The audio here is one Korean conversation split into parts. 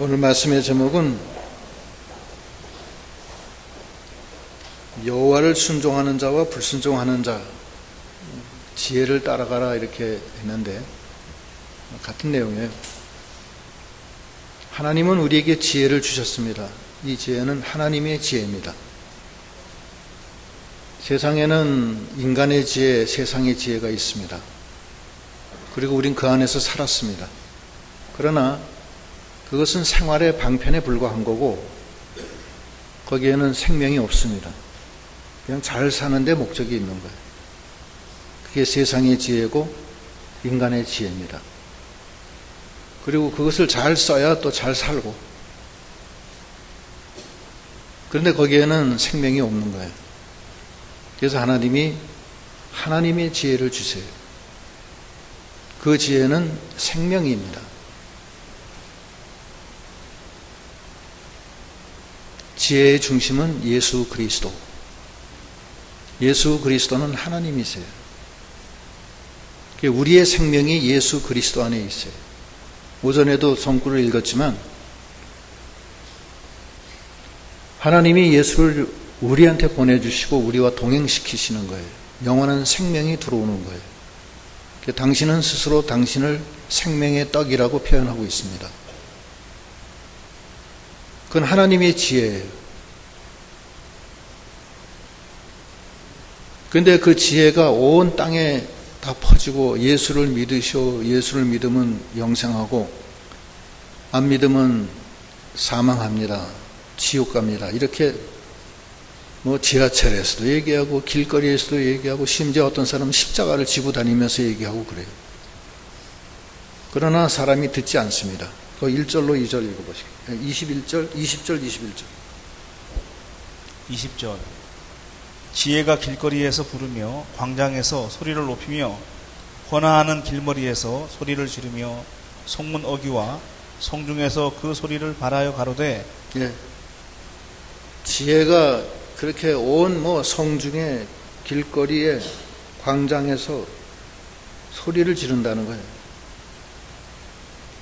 오늘 말씀의 제목은 여호와를 순종하는 자와 불순종하는 자, 지혜를 따라가라 이렇게 했는데 같은 내용이에요. 하나님은 우리에게 지혜를 주셨습니다. 이 지혜는 하나님의 지혜입니다. 세상에는 인간의 지혜, 세상의 지혜가 있습니다. 그리고 우린 그 안에서 살았습니다. 그러나 그것은 생활의 방편에 불과한 거고 거기에는 생명이 없습니다. 그냥 잘 사는데 목적이 있는 거예요. 그게 세상의 지혜고 인간의 지혜입니다. 그리고 그것을 잘 써야 또 잘 살고, 그런데 거기에는 생명이 없는 거예요. 그래서 하나님이 하나님의 지혜를 주세요. 그 지혜는 생명입니다. 지혜의 중심은 예수 그리스도. 예수 그리스도는 하나님이세요. 우리의 생명이 예수 그리스도 안에 있어요. 오전에도 성구를 읽었지만 하나님이 예수를 우리한테 보내주시고 우리와 동행시키시는 거예요. 영원한 생명이 들어오는 거예요. 당신은 스스로 당신을 생명의 떡이라고 표현하고 있습니다. 그건 하나님의 지혜예요. 그런데 그 지혜가 온 땅에 다 퍼지고 예수를 믿으시오. 예수를 믿으면 영생하고 안 믿으면 사망합니다. 지옥 갑니다. 이렇게 지하철에서도 얘기하고 길거리에서도 얘기하고 심지어 어떤 사람은 십자가를 지고 다니면서 얘기하고 그래요. 그러나 사람이 듣지 않습니다. 그 1절로 2절 읽어보시겠어요? 20절 20절. 지혜가 길거리에서 부르며 광장에서 소리를 높이며 권하는 길머리에서 소리를 지르며 성문 어귀와 성중에서 그 소리를 발하여 가로되. 예. 지혜가 그렇게 온 성중에 길거리에 광장에서 소리를 지른다는 거예요.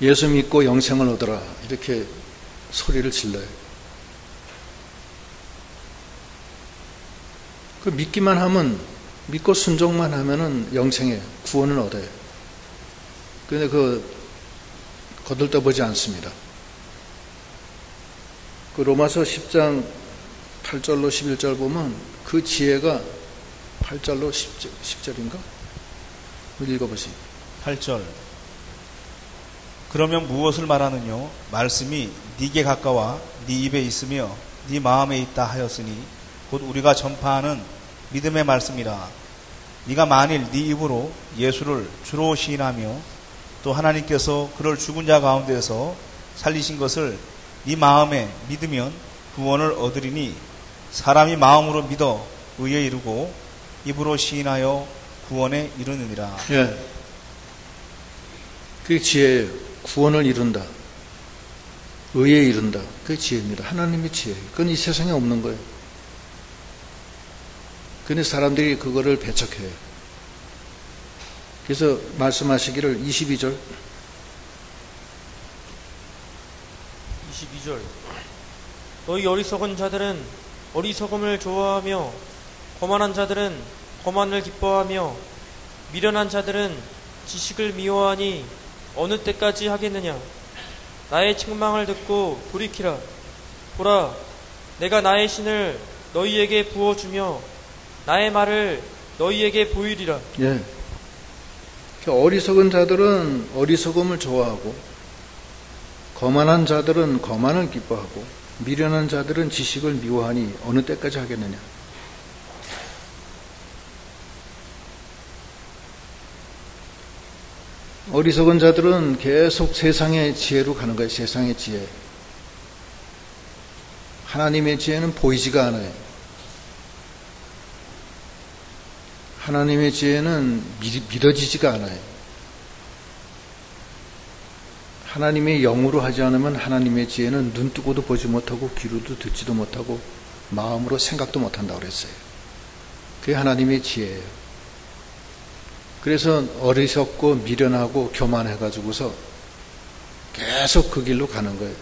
예수 믿고 영생을 얻어라 이렇게 소리를 질러요. 그 믿기만 하면, 믿고 순종만 하면은 영생해요. 구원을 얻어요. 그런데 거들떠보지 않습니다. 그 로마서 10장 8절로 11절 보면 그 지혜가 8절로 10절인가? 읽어보세요. 8절. 그러면 무엇을 말하느뇨? 말씀이 네게 가까워 네 입에 있으며 네 마음에 있다 하였으니 곧 우리가 전파하는 믿음의 말씀이라. 네가 만일 네 입으로 예수를 주로 시인하며 또 하나님께서 그를 죽은 자 가운데서 살리신 것을 네 마음에 믿으면 구원을 얻으리니 사람이 마음으로 믿어 의에 이르고 입으로 시인하여 구원에 이르느니라. 예. 그게 지혜예요. 구원을 이룬다. 의에 이른다. 그게 지혜입니다. 하나님의 지혜예요. 그건 이 세상에 없는 거예요. 근데 사람들이 그거를 배척해요. 그래서 말씀하시기를 22절. 너희 어리석은 자들은 어리석음을 좋아하며 거만한 자들은 거만을 기뻐하며 미련한 자들은 지식을 미워하니 어느 때까지 하겠느냐. 나의 책망을 듣고 돌이키라. 보라, 내가 나의 신을 너희에게 부어주며 나의 말을 너희에게 보이리라. 예. 어리석은 자들은 어리석음을 좋아하고 거만한 자들은 거만을 기뻐하고 미련한 자들은 지식을 미워하니 어느 때까지 하겠느냐. 어리석은 자들은 계속 세상의 지혜로 가는 거예요. 세상의 지혜. 하나님의 지혜는 보이지가 않아요. 하나님의 지혜는 믿어지지가 않아요. 하나님의 영으로 하지 않으면 하나님의 지혜는 눈 뜨고도 보지 못하고 귀로도 듣지도 못하고 마음으로 생각도 못한다고 그랬어요. 그게 하나님의 지혜예요. 그래서 어리석고 미련하고 교만해가지고서 계속 그 길로 가는 거예요.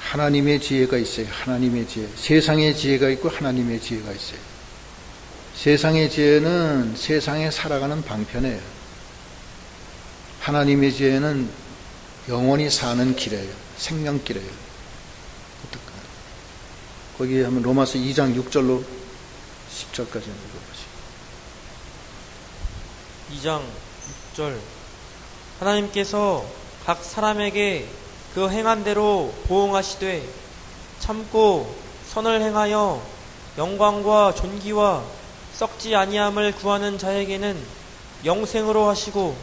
하나님의 지혜가 있어요. 하나님의 지혜. 세상의 지혜가 있고 하나님의 지혜가 있어요. 세상의 지혜는 세상에 살아가는 방편이에요. 하나님의 지혜는 영원히 사는 길이에요. 생명길이에요. 거기에 하면 로마서 2장 6절로 10절까지 읽어보시죠. 2장 6절. 하나님께서 각 사람에게 그 행한 대로 보응하시되 참고 선을 행하여 영광과 존귀와 썩지 아니함을 구하는 자에게는 영생으로 하시고,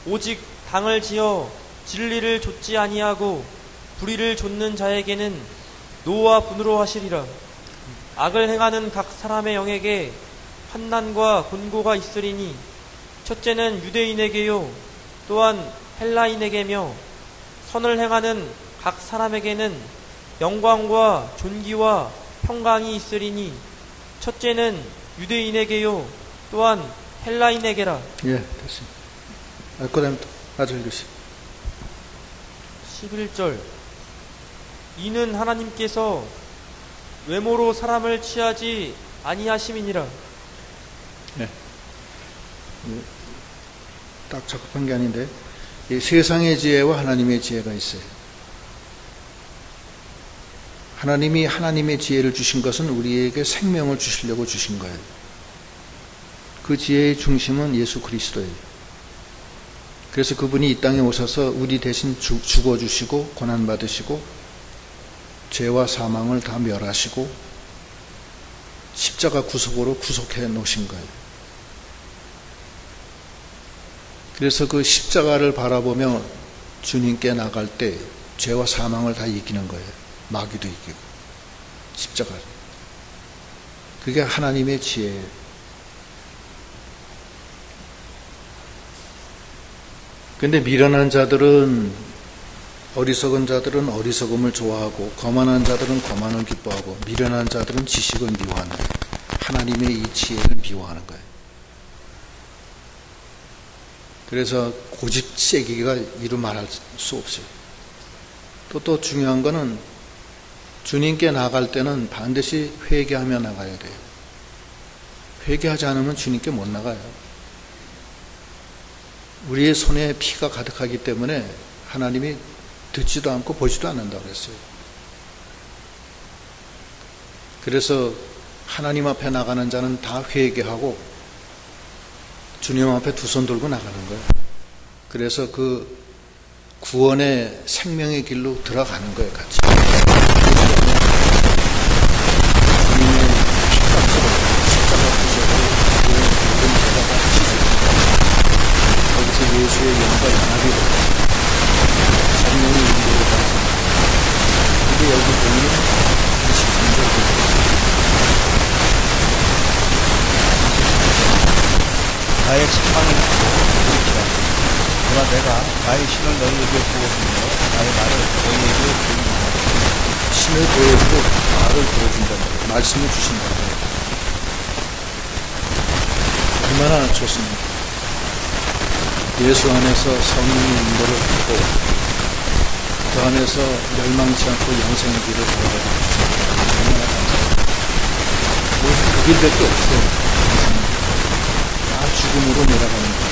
오직 당을 지어 진리를 좇지 아니하고 불의를 좇는 자에게는 노와 분으로 하시리라. 악을 행하는 각 사람의 영에게 환난과 곤고가 있으리니, 첫째는 유대인에게요 또한 헬라인에게며, 선을 행하는 각 사람에게는 영광과 존귀와 평강이 있으리니, 첫째는 유대인에게요 또한 헬라인에게라. 예, 됐습니다. 그 다음에 또 아주 읽으시. 11절. 이는 하나님께서 외모로 사람을 취하지 아니하심이니라. 네. 딱 적합한 게 아닌데, 이 세상의 지혜와 하나님의 지혜가 있어요. 하나님이 하나님의 지혜를 주신 것은 우리에게 생명을 주시려고 주신 거예요. 그 지혜의 중심은 예수 그리스도예요. 그래서 그분이 이 땅에 오셔서 우리 대신 죽어주시고 고난받으시고 죄와 사망을 다 멸하시고 십자가 구속으로 구속해 놓으신 거예요. 그래서 그 십자가를 바라보며 주님께 나갈 때 죄와 사망을 다 이기는 거예요. 마귀도 이기고 십자가. 그게 하나님의 지혜예요. 근데 미련한 자들은, 어리석은 자들은 어리석음을 좋아하고, 거만한 자들은 거만을 기뻐하고, 미련한 자들은 지식을 미워하는 거예요. 하나님의 이 지혜를 미워하는 거예요. 그래서 고집세기가 이루 말할 수 없어요. 또 중요한 거는 주님께 나갈 때는 반드시 회개하며 나가야 돼요. 회개하지 않으면 주님께 못 나가요. 우리의 손에 피가 가득하기 때문에 하나님이 듣지도 않고 보지도 않는다고 그랬어요. 그래서 하나님 앞에 나가는 자는 다 회개하고 주님 앞에 두 손 들고 나가는 거예요. 그래서 그 구원의 생명의 길로 들어가는 거예요, 같이. 주님의 십자가로, 십자가 부셔로 모든 죄가 다 씻어집니다. 거기서 예수의 영과 연합이 되고 성령의 인도를 받습니다. 그게 여기 보면 23절 나의 책망을 듣고 들으시라. 그러나 내가 나의 신을 너희에게 부어주며 나의 말을 너희에게 보인다. 신을 보여주고 말을 보여준다는 말씀을 주신다는 거예요. 얼마나 좋습니까? 예수 안에서 성령의 인도를 받고 그 안에서 멸망치 않고 영생의 길을 걸어가고 있습니다. 얼마나 감사합니다. 그 길밖에 없어요. 다 죽음으로 내려가는 거예요.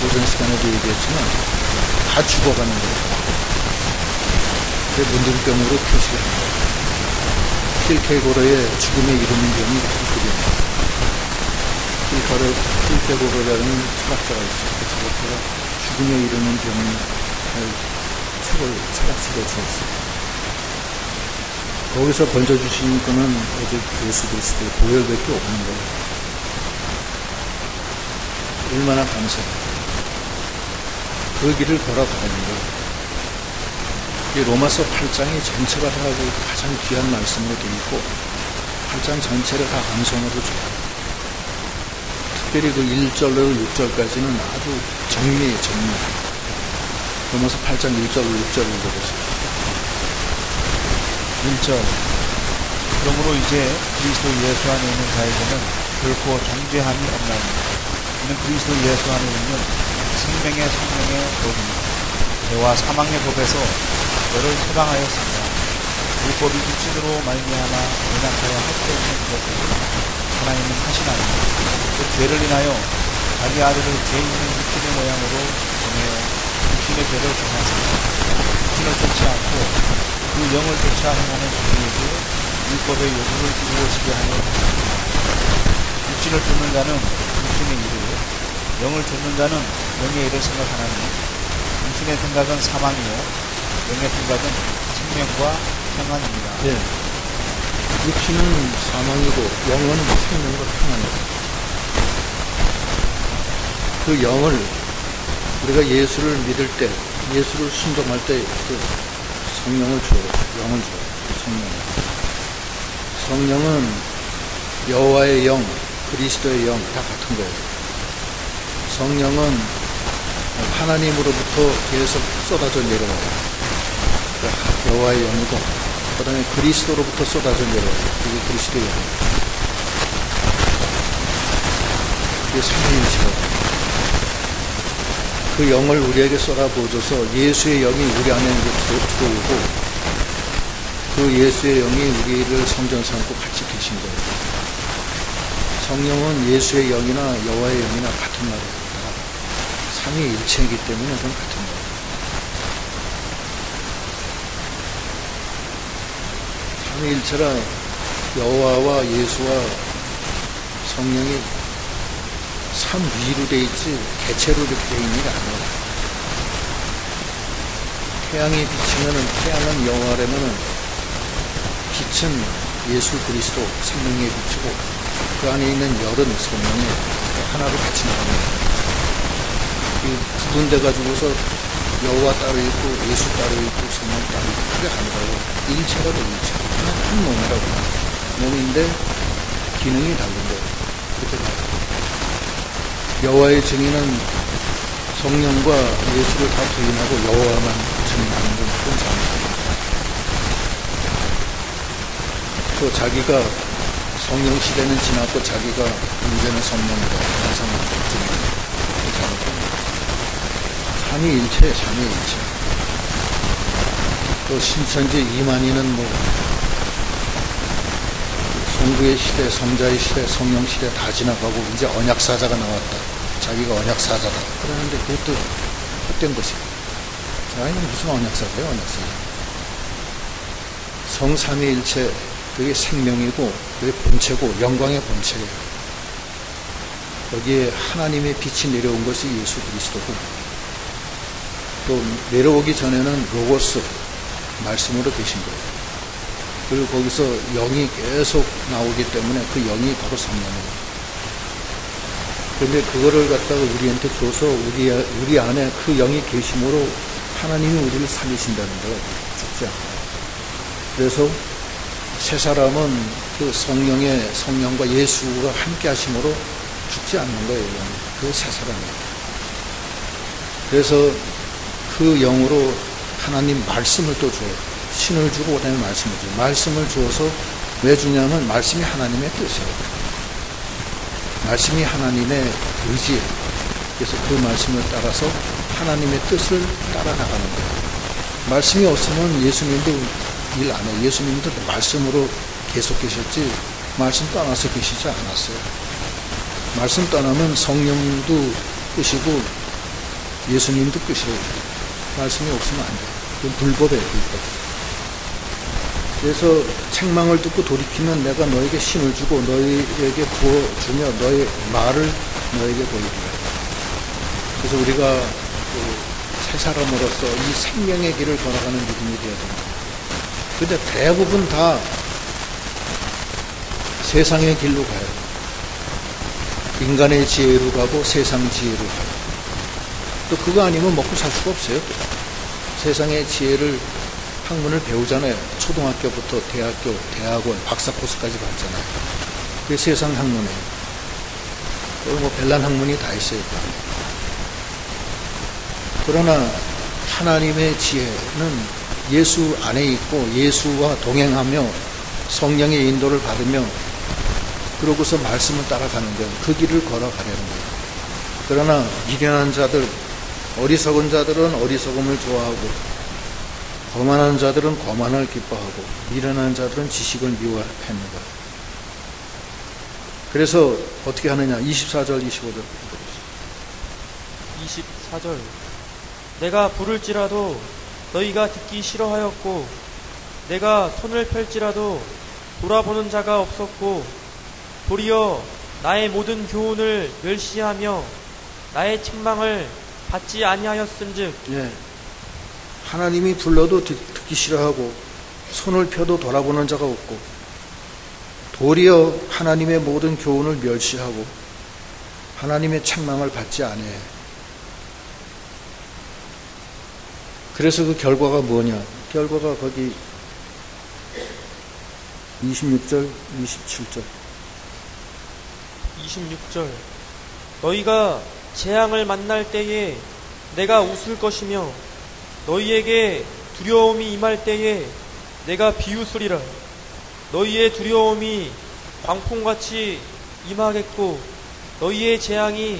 오전 시간에도 얘기했지만 다 죽어가는 거예요. 문둥병으로 표시를 합니다. 킬케고르의 죽음에 이르는 병이 그입니다. 킬케고르라는 철학자가 있어요. 그 철학자가 죽음에 이르는 병을 철학책을 주었어요. 거기서 건져주신 분은 오직 예수 그리스도의 보혈밖에 없는 거예요. 얼마나 감사해요. 그 길을 걸어가는 거예요. 이 로마서 8장이 전체가 다 가장 귀한 말씀으로 되어 있고 8장 전체를 다 암송으로 줘요. 특별히 그 1절로 6절까지는 아주 정리해요. 정리. 로마서 8장 1절로 6절을 읽어보세요. 1절. 그러므로 이제 그리스도 예수 안에 있는 자에게는 결코 정죄함이 없나니 이는 그리스도 예수 안에 있는 생명의 성령의 법이 죄와 사망의 법에서 너를 해방하였습니다. 율법이 육신으로 말미암아 연약하여 할 수 없는 것을 하나님은 하시나니 그 죄를 인하여 자기 아들을 죄 있는 육신의 모양으로 보내어 육신의 죄를 정하사 육신을 쫓지 않고 그 영을 쫓아 행하는 우리에게 율법의 요구를 이루어지게 하여 육신을 쫓는 자는 육신의 일을 영을 쫓는 자는 영의 일을 생각하나니 육신의 생각은 사망이요 영의 생각은 생명과 평안입니다. 예. 육신은 사망이고 영은 생명과 평안이다. 그 영을 우리가 예수를 믿을 때, 예수를 순종할 때 그 성령을 줘요. 영을 줘요. 그 성령은 여호와의 영, 그리스도의 영 다 같은 거예요. 성령은 하나님으로부터 계속 쏟아져 내려와요. 여호와의 영이고, 그 다음에 그리스도로부터 쏟아져 내려와요. 그게 그리스도의 영이에요. 그게 삼위일체예요. 그 영을 우리에게 쏟아부어줘서 예수의 영이 우리 안에 들어오고, 그 예수의 영이 우리를 성전 삼고 같이 계신 거예요. 성령은 예수의 영이나 여호와의 영이나 같은 말이에요. 삼위일체이기 때문에 그건 같은 거예요. 삼위일체라 여호와와 예수와 성령이 삼위로 돼 있지 개체로 이렇게 돼 있는 게 아니에요. 태양이 비치면은 태양은 여호와라면은 빛은 예수 그리스도 생명에 비치고 그 안에 있는 열은 성령이 하나로 같이 나갑니다. 구분돼 가지고서 여호와 따로 있고 예수 따로 있고 성령 따로 있고 그게 아니라고 일체가 돼 일체. 그냥 한 몸이라고. 몸인데 기능이 다른 거예요. 그렇게 봐요. 여호와의 증인은 성령과 예수를 다 부인하고 여호와만 증인하는 건 그런 사람이에요. 또 자기가 성령 시대는 지났고 자기가 이제는 성령이다. 항상 증인하는 삼위일체예요. 삼위일체. 또 신천지 이만희는 뭐 성부의 시대, 성자의 시대, 성령 시대 다 지나가고 이제 언약사자가 나왔다. 자기가 언약사자다. 그러는데 그것도 헛된 것이에요. 자기는 무슨 언약사자예요, 언약사자. 성삼위일체, 그게 생명이고 그게 본체고 영광의 본체예요. 거기에 하나님의 빛이 내려온 것이 예수 그리스도고, 또 내려오기 전에는 로고스, 말씀으로 계신 거예요. 그리고 거기서 영이 계속 나오기 때문에 그 영이 바로 성령이에요. 그런데 그거를 갖다가 우리한테 줘서 우리 안에 그 영이 계심으로 하나님이 우리를 살리신다는 거예요. 죽지 않아요. 그래서 새 사람은 그 성령과 예수가 함께 하심으로 죽지 않는 거예요. 그 새 사람이에요. 그래서 그 영으로 하나님 말씀을 또 줘요. 신을 주고 그다음에 말씀을 줘요. 말씀을 주어서 왜 주냐면 말씀이 하나님의 뜻이에요. 말씀이 하나님의 의지예요. 그래서 그 말씀을 따라서 하나님의 뜻을 따라 나가는 거예요. 말씀이 없으면 예수님도 일 안 해요. 예수님도 말씀으로 계속 계셨지 말씀 떠나서 계시지 않았어요. 말씀 떠나면 성령도 끝이고 예수님도 끝이에요. 말씀이 없으면 안 돼요. 그건 불법이에요. 불법. 그래서 책망을 듣고 돌이키면 내가 너에게 신을 주고 너에게 부어주며 너의 말을 너에게 보이리라. 그래서 우리가 새 사람으로서 이 생명의 길을 걸어가는 믿음이 되어야 됩니다. 근데 대부분 다 세상의 길로 가요. 인간의 지혜로 가고 세상 지혜로 가요. 또 그거 아니면 먹고 살 수가 없어요. 세상의 지혜를 학문을 배우잖아요. 초등학교부터 대학교, 대학원, 박사 코스까지 받잖아요. 그게 세상 학문이에요. 그리고 뭐 별난 학문이 다 있어요. 그러나 하나님의 지혜는 예수 안에 있고 예수와 동행하며 성령의 인도를 받으며 그러고서 말씀을 따라가는 거예요. 그 길을 걸어가려는 거예요. 그러나 미련한 자들, 어리석은 자들은 어리석음을 좋아하고 거만한 자들은 거만을 기뻐하고 미련한 자들은 지식을 미워합니다. 그래서 어떻게 하느냐? 24절 25절 24절 내가 부를지라도 너희가 듣기 싫어하였고 내가 손을 펼지라도 돌아보는 자가 없었고 도리어 나의 모든 교훈을 멸시하며 나의 책망을 받지 아니하였은즉. 예. 하나님이 불러도 듣기 싫어하고 손을 펴도 돌아보는 자가 없고 도리어 하나님의 모든 교훈을 멸시하고 하나님의 책망을 받지 아니해요. 그래서 그 결과가 뭐냐? 결과가 거기 26절, 27절. 26절 너희가 재앙을 만날 때에 내가 웃을 것이며 너희에게 두려움이 임할 때에 내가 비웃으리라. 너희의 두려움이 광풍같이 임하겠고 너희의 재앙이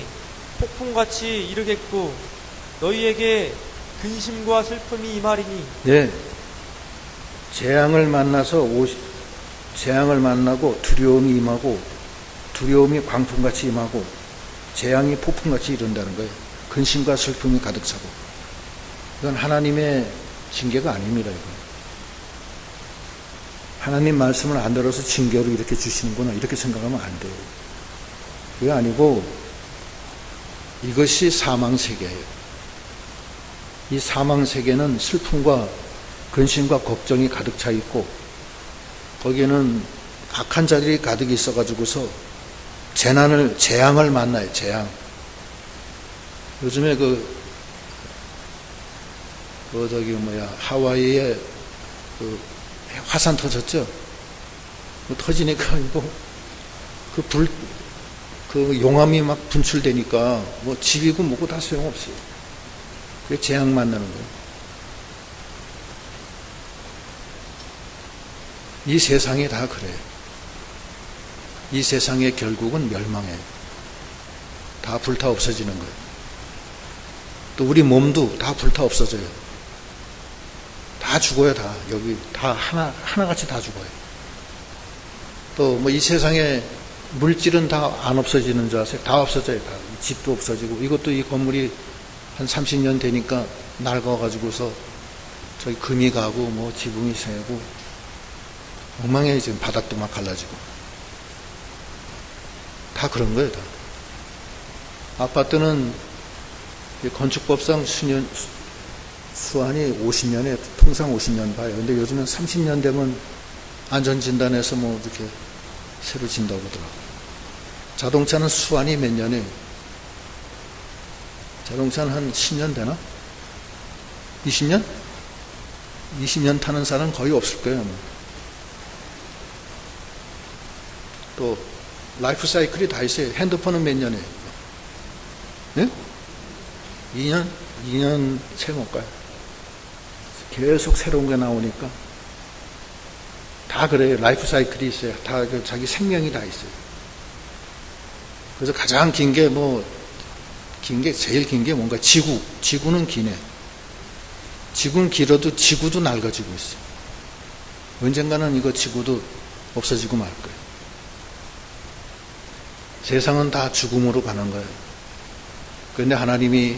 폭풍같이 이르겠고 너희에게 근심과 슬픔이 임하리니. 네. 재앙을 만나고 두려움이 임하고 두려움이 광풍같이 임하고 재앙이 폭풍같이 이른다는 거예요. 근심과 슬픔이 가득 차고. 이건 하나님의 징계가 아닙니다. 이건. 하나님 말씀을 안 들어서 징계로 이렇게 주시는구나 이렇게 생각하면 안 돼요. 그게 아니고 이것이 사망세계예요. 이 사망세계는 슬픔과 근심과 걱정이 가득 차 있고 거기에는 악한 자들이 가득 있어가지고서 재앙을 만나요. 재앙. 요즘에 하와이에 화산 터졌죠? 터지니까 용암이 막 분출되니까 집이고 뭐고 다 소용없어요. 그게 재앙 만나는 거예요. 이 세상이 다 그래요. 이 세상의 결국은 멸망해요. 다 불타 없어지는 거예요. 또 우리 몸도 다 불타 없어져요. 다 죽어요. 다 여기 다 하나같이 다 죽어요. 또 이 세상에 물질은 다 안 없어지는 줄 아세요? 다 없어져요. 다. 집도 없어지고 이것도 이 건물이 한 30년 되니까 낡아가지고서 저기 금이 가고 지붕이 새고 엉망해. 지금 바닥도 막 갈라지고 다 그런 거예요. 다. 아파트는 건축법상 수완이 50년에 통상 50년 봐요. 근데 요즘은 30년 되면 안전진단에서 이렇게 새로 진다고 하더라고요. 자동차는 수완이 몇 년이에요? 자동차는 한 10년 되나? 20년? 20년 타는 사람은 거의 없을 거예요. 또 라이프 사이클이 다 있어요. 핸드폰은 몇 년이에요? 네? 2년 채 못 가요. 계속 새로운 게 나오니까 다 그래요. 라이프 사이클이 있어요. 다 자기 생명이 다 있어요. 그래서 가장 제일 긴 게 뭔가 지구는 기네. 지구는 길어도 지구도 낡아지고 있어요. 언젠가는 이거 지구도 없어지고 말 거예요. 세상은 다 죽음으로 가는 거예요. 그런데 하나님이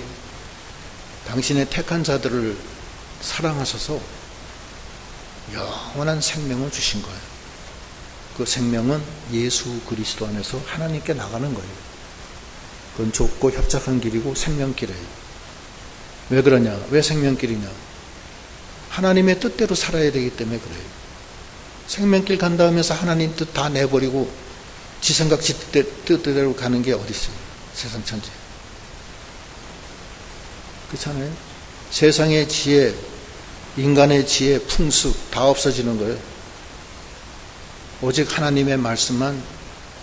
당신의 택한 자들을 사랑하셔서 영원한 생명을 주신 거예요. 그 생명은 예수 그리스도 안에서 하나님께 나가는 거예요. 그건 좁고 협착한 길이고 생명길이에요. 왜 그러냐? 왜 생명길이냐? 하나님의 뜻대로 살아야 되기 때문에 그래요. 생명길 간다 하면서 하나님 뜻 다 내버리고 지 생각 지 뜻대로 가는 게 어디 있어요? 세상 천지. 그렇잖아요? 세상의 지혜, 인간의 지혜, 풍습 다 없어지는 거예요. 오직 하나님의 말씀만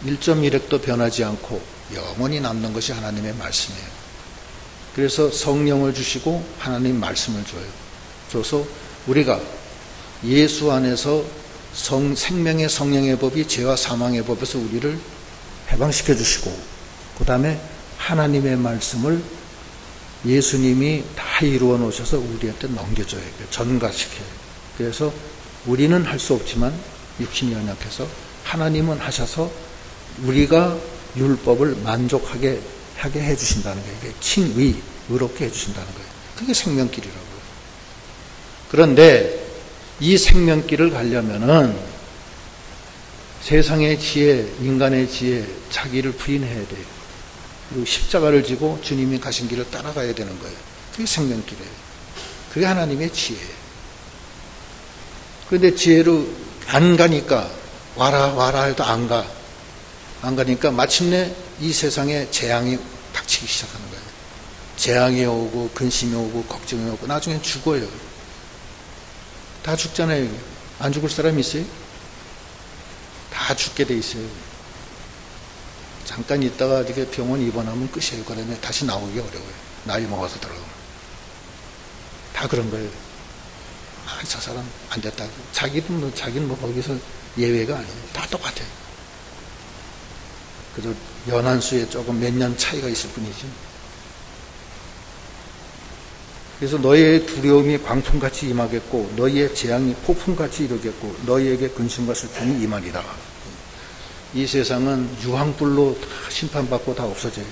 1.1획도 변하지 않고 영원히 남는 것이 하나님의 말씀이에요. 그래서 성령을 주시고 하나님 말씀을 줘서 우리가 예수 안에서 생명의 성령의 법이 죄와 사망의 법에서 우리를 해방시켜 주시고 그 다음에 하나님의 말씀을 예수님이 다 이루어 놓으셔서 우리한테 넘겨줘야 돼요. 전가시켜요. 그래서 우리는 할 수 없지만 육신이 연약해서 하나님은 하셔서 우리가 율법을 만족하게 하게 해주신다는 거예요. 이게 칭의, 의롭게 해주신다는 거예요. 그게 생명길이라고요. 그런데 이 생명길을 가려면은 세상의 지혜, 인간의 지혜, 자기를 부인해야 돼요. 그리고 십자가를 지고 주님이 가신 길을 따라가야 되는 거예요. 그게 생명길이에요. 그게 하나님의 지혜예요. 그런데 지혜로 안 가니까 와라 해도 안 가. 안 가니까 마침내 이 세상에 재앙이 닥치기 시작하는 거예요. 재앙이 오고 근심이 오고 걱정이 오고 나중엔 죽어요. 다 죽잖아요. 안 죽을 사람 있어요? 다 죽게 돼 있어요. 잠깐 있다가 이렇게 병원 입원하면 끝이에요. 그러면 다시 나오기 어려워요. 나이 먹어서 들어가면. 다 그런 거예요. 아, 저 사람 안 됐다고. 자기는 뭐 거기서 예외가 아니에요. 다 똑같아요. 그래도 연한수에 조금 몇 년 차이가 있을 뿐이지. 그래서 너희의 두려움이 광풍같이 임하겠고 너희의 재앙이 폭풍같이 이르겠고 너희에게 근심과 슬픔이 임하리라. 이 세상은 유황불로 다 심판받고 다 없어져요.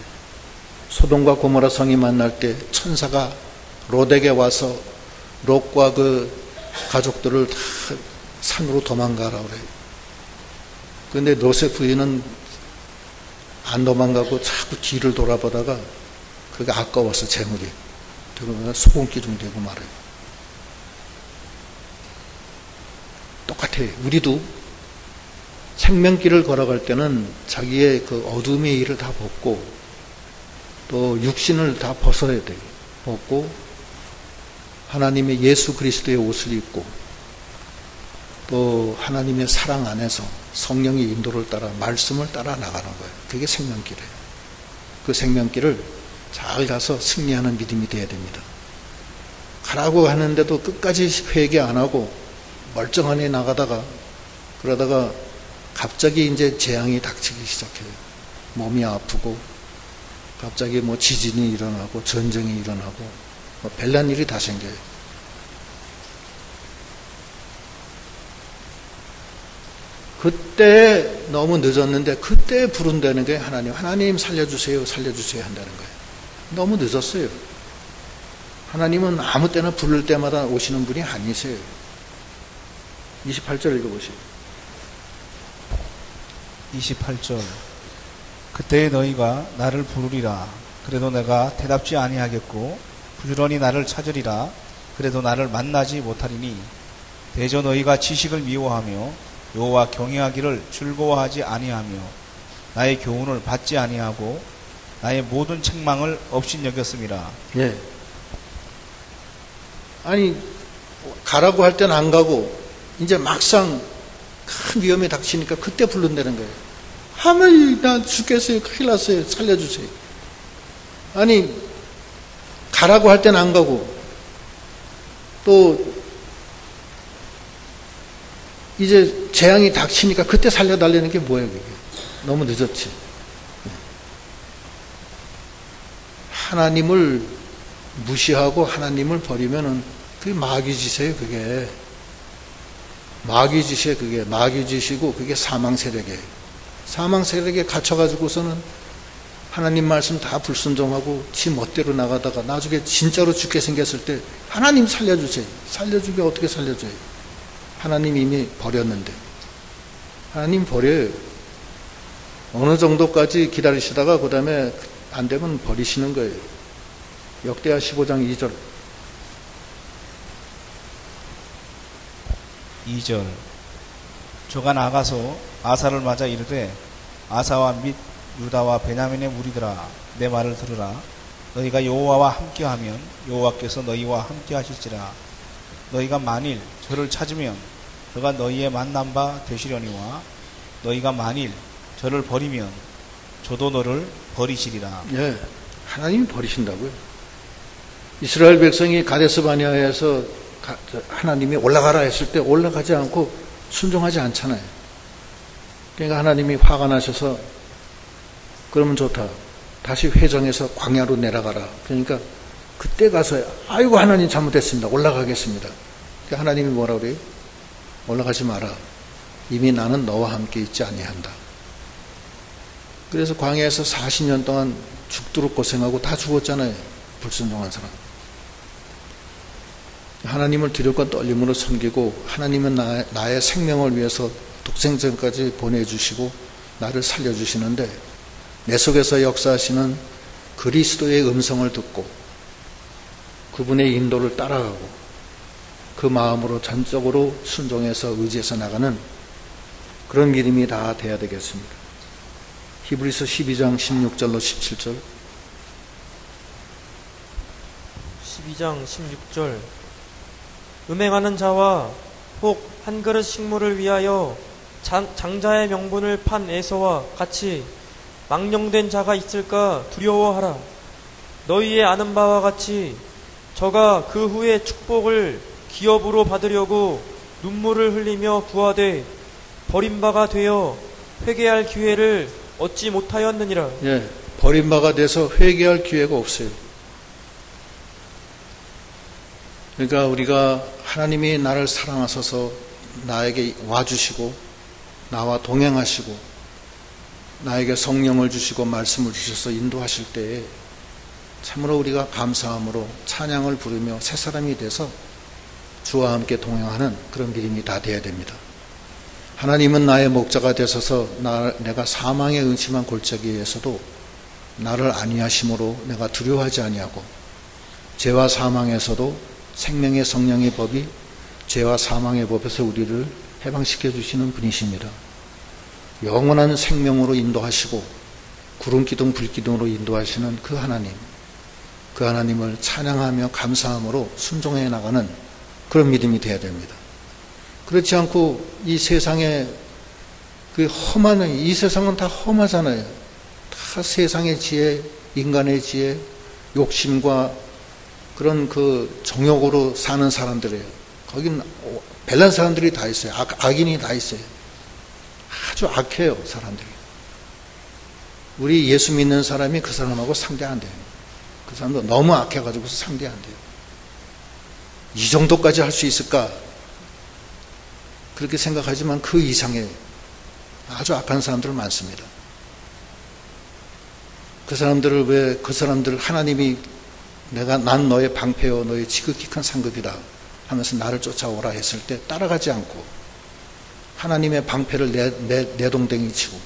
소돔과 고모라 성이 만날 때 천사가 롯에게 와서 롯과 그 가족들을 다 산으로 도망가라 그래요. 그런데 롯의 부인은 안 도망가고 자꾸 뒤를 돌아보다가 그게 아까워서 재물이 그러면 소금기둥 되고 말아요. 똑같아요. 우리도 생명길을 걸어갈 때는 자기의 그 어둠의 일을 다 벗고 또 육신을 다 벗어야 돼요. 벗고 하나님의 예수 그리스도의 옷을 입고 또 하나님의 사랑 안에서 성령의 인도를 따라 말씀을 따라 나가는 거예요. 그게 생명길이에요. 그 생명길을 잘 가서 승리하는 믿음이 되어야 됩니다. 가라고 하는데도 끝까지 회개 안 하고 멀쩡하게 나가다가 그러다가 갑자기 이제 재앙이 닥치기 시작해요. 몸이 아프고 갑자기 뭐 지진이 일어나고 전쟁이 일어나고 뭐 별난 일이 다 생겨요. 그때 너무 늦었는데 그때 부른다는 게 하나님 살려주세요 살려주세요 한다는 거예요. 너무 늦었어요. 하나님은 아무 때나 부를 때마다 오시는 분이 아니세요. 28절 읽어보시죠. 28절 그때에 너희가 나를 부르리라. 그래도 내가 대답지 아니하겠고 부지런히 나를 찾으리라. 그래도 나를 만나지 못하리니 대저 너희가 지식을 미워하며 여호와 경외하기를 즐거워하지 아니하며 나의 교훈을 받지 아니하고 나의 모든 책망을 업신여겼음이라. 예. 아니 가라고 할 때는 안 가고 이제 막상 큰 위험에 닥치니까 그때 부른다는 거예요. 하면 나 죽겠어요. 큰일 났어요. 살려주세요. 아니 가라고 할 때는 안 가고 또 이제 재앙이 닥치니까 그때 살려달라는 게 뭐예요? 그게 너무 늦었지. 하나님을 무시하고 하나님을 버리면은 그게 마귀짓이에요. 그게 마귀짓이에요. 그게 마귀짓이고 그게 사망 세력이에요. 사망 세력에 갇혀가지고서는 하나님 말씀 다 불순종하고 지 멋대로 나가다가 나중에 진짜로 죽게 생겼을 때 하나님 살려주세요. 살려주게 어떻게 살려줘요? 하나님 이미 버렸는데. 하나님 버려요. 어느 정도까지 기다리시다가 그 다음에 안 되면 버리시는 거예요. 역대하 15장 2절. 2절 저가 나가서 아사를 맞아 이르되 아사와 및 유다와 베냐민의 무리들아 내 말을 들으라. 너희가 여호와와 함께하면 여호와께서 너희와 함께하실지라. 너희가 만일 저를 찾으면 저가 너희의 만난 바 되시려니와 너희가 만일 저를 버리면 저도 너를 버리시리라. 예, 하나님이 버리신다고요. 이스라엘 백성이 가데스 바네아에서 하나님이 올라가라 했을 때 올라가지 않고 순종하지 않잖아요. 그러니까 하나님이 화가 나셔서 그러면 좋다. 다시 회정해서 광야로 내려가라. 그러니까 그때 가서 아이고 하나님 잘못했습니다. 올라가겠습니다. 하나님이 뭐라 그래요? 올라가지 마라. 이미 나는 너와 함께 있지 아니한다. 그래서 광야에서 40년 동안 죽도록 고생하고 다 죽었잖아요. 불순종한 사람. 하나님을 두렵고 떨림으로 섬기고 하나님은 나의 생명을 위해서 독생자까지 보내주시고 나를 살려주시는데 내 속에서 역사하시는 그리스도의 음성을 듣고 그분의 인도를 따라가고 그 마음으로 전적으로 순종해서 의지해서 나가는 그런 믿음이 다 돼야 되겠습니다. 히브리서 12장 16절로 17절 12장 16절 음행하는 자와 혹 한 그릇 식물을 위하여 장자의 명분을 판 에서와 같이 망령된 자가 있을까 두려워하라. 너희의 아는 바와 같이 저가 그 후에 축복을 기업으로 받으려고 눈물을 흘리며 구하되 버림바가 되어 회개할 기회를 얻지 못하였느니라. 예, 버림바가 돼서 회개할 기회가 없어요. 그러니까 우리가 하나님이 나를 사랑하셔서 나에게 와주시고 나와 동행하시고 나에게 성령을 주시고 말씀을 주셔서 인도하실 때에 참으로 우리가 감사함으로 찬양을 부르며 새 사람이 돼서 주와 함께 동행하는 그런 믿음이 다 돼야 됩니다. 하나님은 나의 목자가 되셔서 내가 사망에 은심한 골짜기에서도 나를 안위하심으로 내가 두려워하지 아니하고 죄와 사망에서도 생명의 성령의 법이 죄와 사망의 법에서 우리를 해방시켜 주시는 분이십니다. 영원한 생명으로 인도하시고 구름기둥 불기둥으로 인도하시는 그 하나님을 찬양하며 감사함으로 순종해 나가는 그런 믿음이 되어야 됩니다. 그렇지 않고 이 세상에 그 험한 이 세상은 다 험하잖아요. 다 세상의 지혜, 인간의 지혜, 욕심과 그런 그 정욕으로 사는 사람들이에요. 거긴 별난 사람들이 다 있어요. 악인이 다 있어요. 아주 악해요, 사람들이. 우리 예수 믿는 사람이 그 사람하고 상대 안 돼요. 그 사람도 너무 악해가지고 상대 안 돼요. 이 정도까지 할 수 있을까? 그렇게 생각하지만 그 이상의 아주 악한 사람들 많습니다. 그 사람들 하나님이 난 너의 방패요, 너의 지극히 큰 상급이다 하면서 나를 쫓아오라 했을 때 따라가지 않고 하나님의 방패를 내 동댕이 치고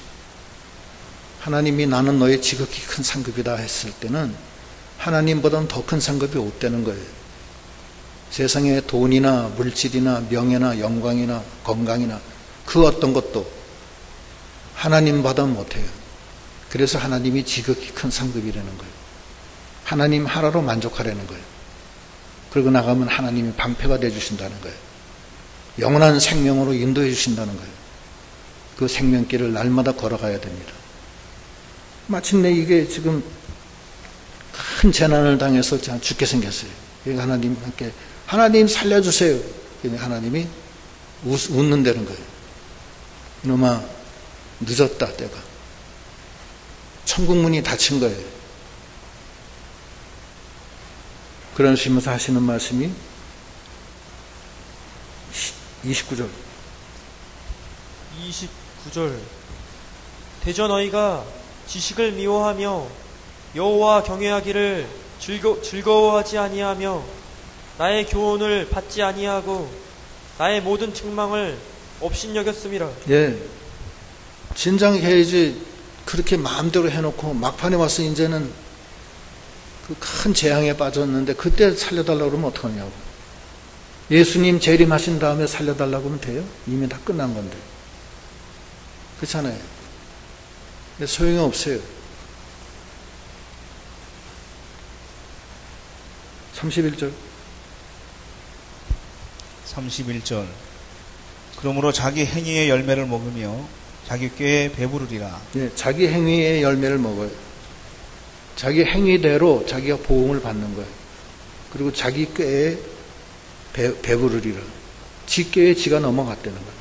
하나님이 나는 너의 지극히 큰 상급이다 했을 때는 하나님보다는 더 큰 상급이 없다는 거예요. 세상의 돈이나 물질이나 명예나 영광이나 건강이나 그 어떤 것도 하나님보다는 못해요. 그래서 하나님이 지극히 큰 상급이라는 거예요. 하나님 하나로 만족하라는 거예요. 그러고 나가면 하나님이 방패가 되어주신다는 거예요. 영원한 생명으로 인도해 주신다는 거예요. 그 생명길을 날마다 걸어가야 됩니다. 마침내 이게 지금 큰 재난을 당해서 죽게 생겼어요. 하나님께 하나님 살려주세요. 하나님이 웃는다는 거예요. 이놈아 늦었다 때가. 천국 문이 닫힌 거예요. 그러시면서 하시는 말씀이 29절 대저 너희가 지식을 미워하며 여호와 경외하기를 즐거워하지 아니하며 나의 교훈을 받지 아니하고 나의 모든 책망을 업신여겼음이라. 예, 진작해야지. 그렇게 마음대로 해놓고 막판에 와서 이제는 그 큰 재앙에 빠졌는데 그때 살려달라고 그러면 어떡하냐고. 예수님 재림하신 다음에 살려달라고 하면 돼요? 이미 다 끝난 건데. 그렇잖아요. 소용이 없어요. 31절 그러므로 자기 행위의 열매를 먹으며 자기 꾀에 배부르리라. 네, 자기 행위의 열매를 먹어요. 자기 행위대로 자기가 보응을 받는 거예요. 그리고 자기 꾀에 배부르리라. 지 꾀에 지가 넘어갔다는 거예요.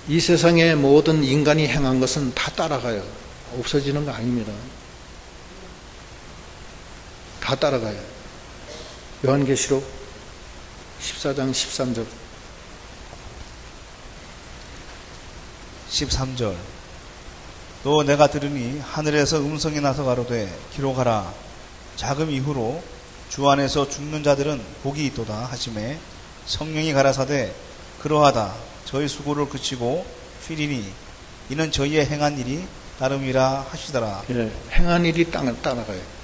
이 세상의 모든 인간이 행한 것은 다 따라가요. 없어지는 거 아닙니다. 다 따라가요. 요한계시록 14장 13절. 13절. 또 내가 들으니 하늘에서 음성이 나서 가로되 기록하라. 자금 이후로 주 안에서 죽는 자들은 복이 있도다 하시매 성령이 가라사대 그러하다. 저희 수고를 그치고 쉬리니 이는 저희의 행한 일이 따름이라 하시더라. 예, 행한 일이 따라가요.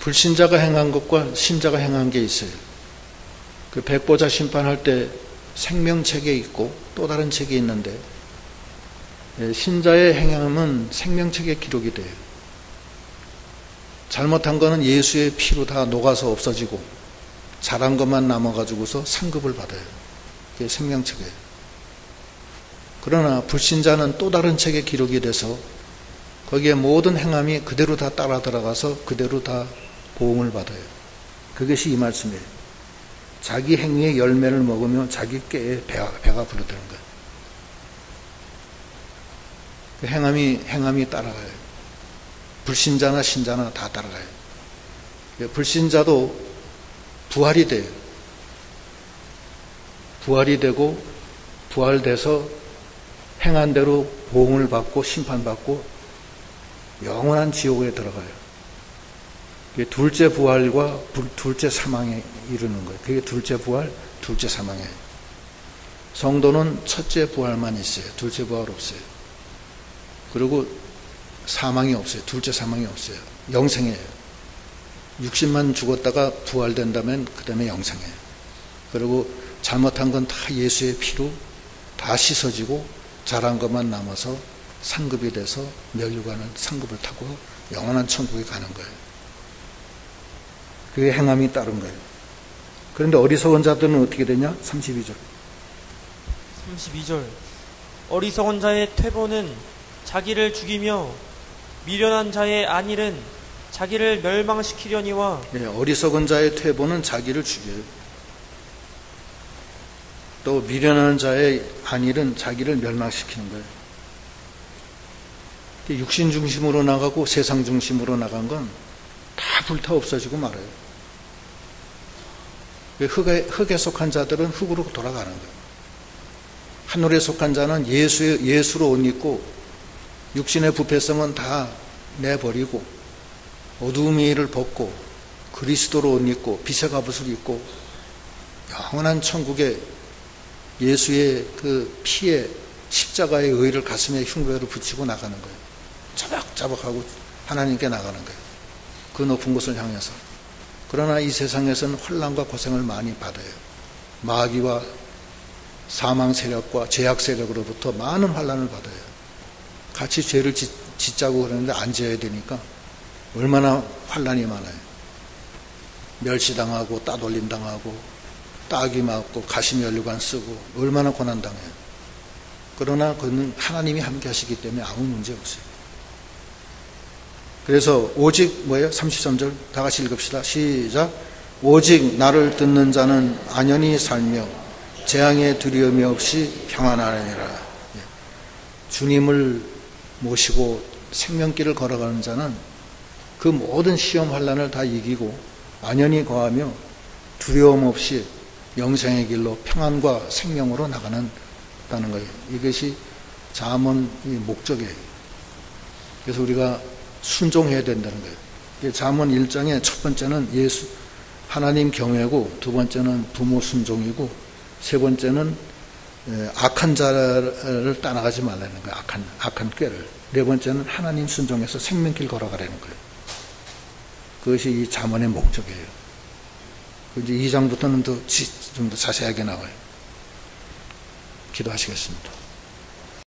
불신자가 행한 것과 신자가 행한 게 있어요. 그 백보자 심판할 때 생명책에 있고 또 다른 책이 있는데, 신자의 행함은 생명책에 기록이 돼요. 잘못한 거는 예수의 피로 다 녹아서 없어지고 잘한 것만 남아가지고서 상급을 받아요. 그게 생명책이에요. 그러나 불신자는 또 다른 책에 기록이 돼서 거기에 모든 행함이 그대로 다 따라 들어가서 그대로 다 보응을 받아요. 그것이 이 말씀이에요. 자기 행위의 열매를 먹으며 자기 꾀에 배가 부르드는 거예요. 그 행함이 따라가요. 불신자나 신자나 다 따라가요. 불신자도 부활이 돼요. 부활이 되고 부활돼서 행한 대로 보응을 받고 심판받고 영원한 지옥에 들어가요. 그게 둘째 부활과 둘째 사망에 이르는 거예요. 그게 둘째 부활, 둘째 사망이에요. 성도는 첫째 부활만 있어요. 둘째 부활 없어요. 그리고 사망이 없어요. 둘째 사망이 없어요. 영생이에요. 육신만 죽었다가 부활된다면 그 다음에 영생이에요. 그리고 잘못한 건 다 예수의 피로 다 씻어지고 잘한 것만 남아서 상급이 돼서 멸류관을 상급을 타고 영원한 천국에 가는 거예요. 그게 행함이 따른 거예요. 그런데 어리석은 자들은 어떻게 되냐? 32절. 어리석은 자의 퇴보는 자기를 죽이며 미련한 자의 안일은 자기를 멸망시키려니와. 네, 어리석은 자의 퇴보는 자기를 죽여요. 또 미련한 자의 안일은 자기를 멸망시키는 거예요. 육신 중심으로 나가고 세상 중심으로 나간 건 다 불타 없어지고 말아요. 흙에 속한 자들은 흙으로 돌아가는 거예요. 하늘에 속한 자는 예수로 옷 입고 육신의 부패성은 다 내버리고 어두움의 일을 벗고 그리스도로 옷 입고 빛의 갑옷을 입고 영원한 천국에 예수의 그 피에 십자가의 의를 가슴에 흉배로 붙이고 나가는 거예요. 자박자박하고 하나님께 나가는 거예요. 그 높은 곳을 향해서. 그러나 이 세상에서는 혼란과 고생을 많이 받아요. 마귀와 사망 세력과 죄악 세력으로부터 많은 환란을 받아요. 같이 죄를 짓자고 그러는데 안 지어야 되니까 얼마나 환란이 많아요. 멸시당하고 따돌림 당하고 따귀 맞고 가시면류관 쓰고 얼마나 고난당해요. 그러나 그는 하나님이 함께 하시기 때문에 아무 문제 없어요. 그래서 오직 뭐예요? 33절 다 같이 읽읍시다. 시작. 오직 나를 듣는 자는 안연히 살며 재앙에 두려움이 없이 평안하느니라. 주님을 모시고 생명길을 걸어가는 자는 그 모든 시험 환난을 다 이기고 안연히 거하며 두려움 없이 영생의 길로 평안과 생명으로 나가는 거예요. 이것이 잠언의 목적이에요. 그래서 우리가 순종해야 된다는 거예요. 잠언 1장의 첫 번째는 하나님 경외고, 두 번째는 부모 순종이고, 세 번째는 악한 자를 따라가지 말라는 거예요. 악한 꾀를. 네 번째는 하나님 순종해서 생명길 걸어가라는 거예요. 그것이 이 잠언의 목적이에요. 이제 2장부터는 좀 더 자세하게 나와요. 기도하시겠습니다.